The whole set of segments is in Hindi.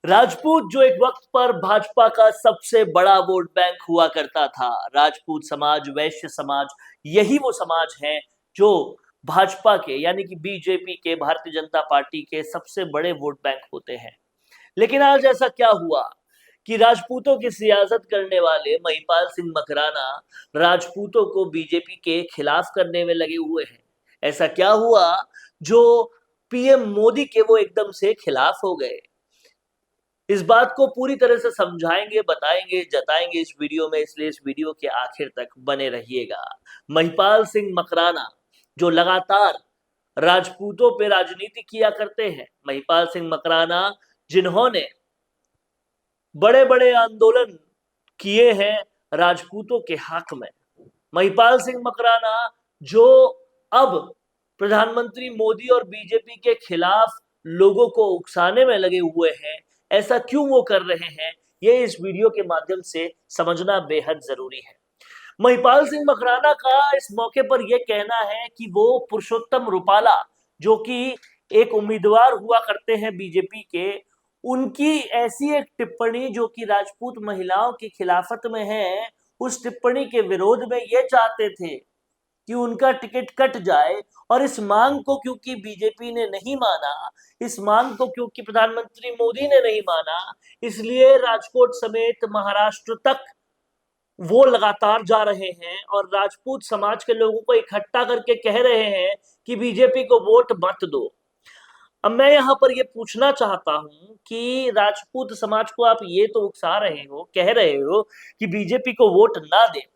राजपूत जो एक वक्त पर भाजपा का सबसे बड़ा वोट बैंक हुआ करता था, राजपूत समाज, वैश्य समाज, यही वो समाज है जो भाजपा के यानी कि बीजेपी के, भारतीय जनता पार्टी के सबसे बड़े वोट बैंक होते हैं। लेकिन आज ऐसा क्या हुआ कि राजपूतों की सियासत करने वाले महिपाल सिंह मकराना राजपूतों को बीजेपी के खिलाफ करने में लगे हुए हैं। ऐसा क्या हुआ जो पीएम मोदी के वो एकदम से खिलाफ हो गए? इस बात को पूरी तरह से समझाएंगे, बताएंगे, जताएंगे इस वीडियो में, इसलिए इस वीडियो के आखिर तक बने रहिएगा। महिपाल सिंह मकराना जो लगातार राजपूतों पे राजनीति किया करते हैं, महिपाल सिंह मकराना जिन्होंने बड़े-बड़े आंदोलन किए हैं राजपूतों के हक में, महिपाल सिंह मकराना जो अब प्रधानमंत्री मोदी और बीजेपी के खिलाफ लोगों को उकसाने में लगे हुए हैं, ऐसा क्यों वो कर रहे हैं, ये इस वीडियो के माध्यम से समझना बेहद जरूरी है। महिपाल सिंह मकराना का इस मौके पर यह कहना है कि वो पुरुषोत्तम रूपाला जो कि एक उम्मीदवार हुआ करते हैं बीजेपी के, उनकी ऐसी एक टिप्पणी जो कि राजपूत महिलाओं की खिलाफत में है, उस टिप्पणी के विरोध में ये चाहते थे कि उनका टिकट कट जाए। और इस मांग को क्योंकि बीजेपी ने नहीं माना, इस मांग को क्योंकि प्रधानमंत्री मोदी ने नहीं माना, इसलिए राजकोट समेत महाराष्ट्र तक वो लगातार जा रहे हैं और राजपूत समाज के लोगों को इकट्ठा करके कह रहे हैं कि बीजेपी को वोट मत दो। अब मैं यहाँ पर ये पूछना चाहता हूं कि राजपूत समाज को आप ये तो उकसा रहे हो, कह रहे हो कि बीजेपी को वोट ना दे,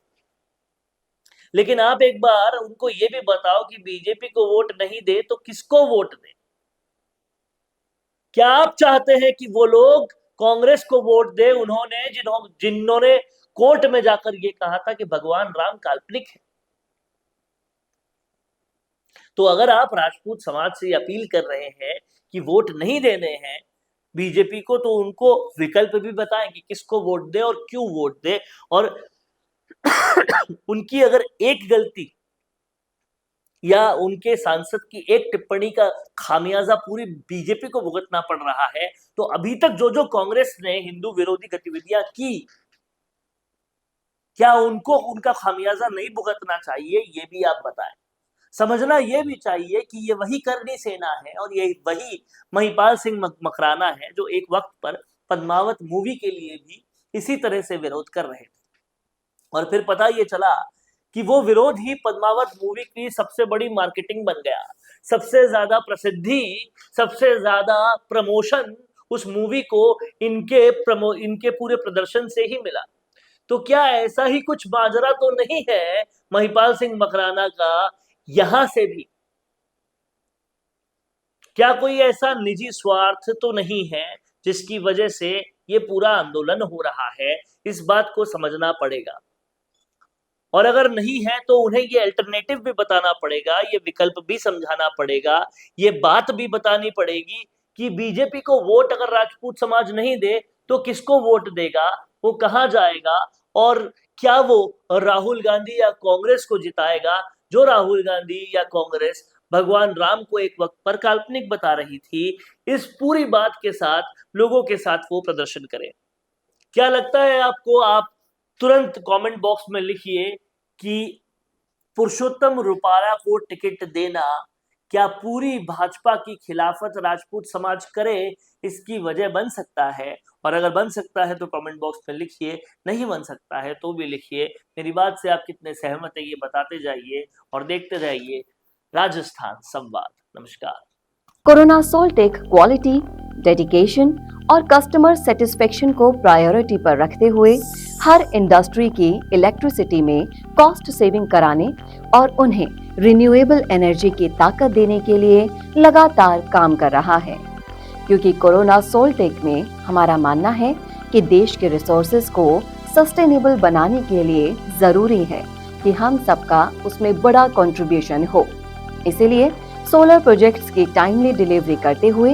लेकिन आप एक बार उनको ये भी बताओ कि बीजेपी को वोट नहीं दे तो किसको वोट दे? क्या आप चाहते हैं कि वो लोग कांग्रेस को वोट दे, जिन्होंने कोर्ट में जाकर ये कहा था कि भगवान राम काल्पनिक है? तो अगर आप राजपूत समाज से अपील कर रहे हैं कि वोट नहीं देने हैं बीजेपी को, तो उनको विकल्प भी बताएं कि किसको वोट दे और क्यों वोट दे। और उनकी अगर एक गलती या उनके सांसद की एक टिप्पणी का खामियाजा पूरी बीजेपी को भुगतना पड़ रहा है, तो अभी तक जो जो कांग्रेस ने हिंदू विरोधी गतिविधियां की, क्या उनको उनका खामियाजा नहीं भुगतना चाहिए? ये भी आप बताएं। समझना ये भी चाहिए कि ये वही करनी सेना है और ये वही महिपाल सिंह मकराना है जो एक वक्त पर पद्मावत मूवी के लिए भी इसी तरह से विरोध कर रहे थे। और फिर पता ये चला कि वो विरोध ही पद्मावत मूवी की सबसे बड़ी मार्केटिंग बन गया। सबसे ज्यादा प्रसिद्धि, सबसे ज्यादा प्रमोशन उस मूवी को इनके पूरे प्रदर्शन से ही मिला। तो क्या ऐसा ही कुछ माजरा तो नहीं है महिपाल सिंह मकराना का यहां से भी? क्या कोई ऐसा निजी स्वार्थ तो नहीं है जिसकी वजह से ये पूरा आंदोलन हो रहा है? इस बात को समझना पड़ेगा। और अगर नहीं है तो उन्हें ये अल्टरनेटिव भी बताना पड़ेगा, ये विकल्प भी समझाना पड़ेगा, ये बात भी बतानी पड़ेगी कि बीजेपी को वोट अगर राजपूत समाज नहीं दे तो किसको वोट देगा, वो कहां जाएगा, और क्या वो राहुल गांधी या कांग्रेस को जिताएगा, जो राहुल गांधी या कांग्रेस भगवान राम को एक वक्त पर काल्पनिक बता रही थी। इस पूरी बात के साथ लोगों के साथ वो प्रदर्शन करे। क्या लगता है आपको? आप तुरंत कमेंट बॉक्स में लिखिए कि पुरुषोत्तम रूपाला को टिकट देना क्या पूरी भाजपा की खिलाफत राजपूत समाज करे, इसकी वजह बन सकता है? और अगर बन सकता है तो कमेंट बॉक्स में लिखिए, नहीं बन सकता है तो भी लिखिए। मेरी बात से आप कितने सहमत है ये बताते जाइए और देखते जाइए राजस्थान संवाद। नमस्कार। कोरोना सोल्टेक क्वालिटी, डेडिकेशन और कस्टमर सेटिस्फेक्शन को प्रायोरिटी पर रखते हुए हर इंडस्ट्री की इलेक्ट्रिसिटी में कॉस्ट सेविंग कराने और उन्हें रिन्यूएबल एनर्जी की ताकत देने के लिए लगातार काम कर रहा है। क्योंकि कोरोना सोल्टेक में हमारा मानना है कि देश के रिसोर्सेज को सस्टेनेबल बनाने के लिए जरूरी है कि हम सबका उसमें बड़ा कंट्रीब्यूशन हो। इसीलिए सोलर प्रोजेक्ट्स की टाइमली डिलीवरी करते हुए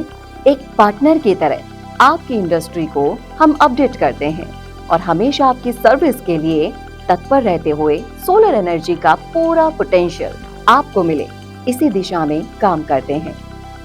एक पार्टनर की तरह आपकी इंडस्ट्री को हम अपडेट करते हैं और हमेशा आपकी सर्विस के लिए तत्पर रहते हुए सोलर एनर्जी का पूरा पोटेंशियल आपको मिले, इसी दिशा में काम करते हैं।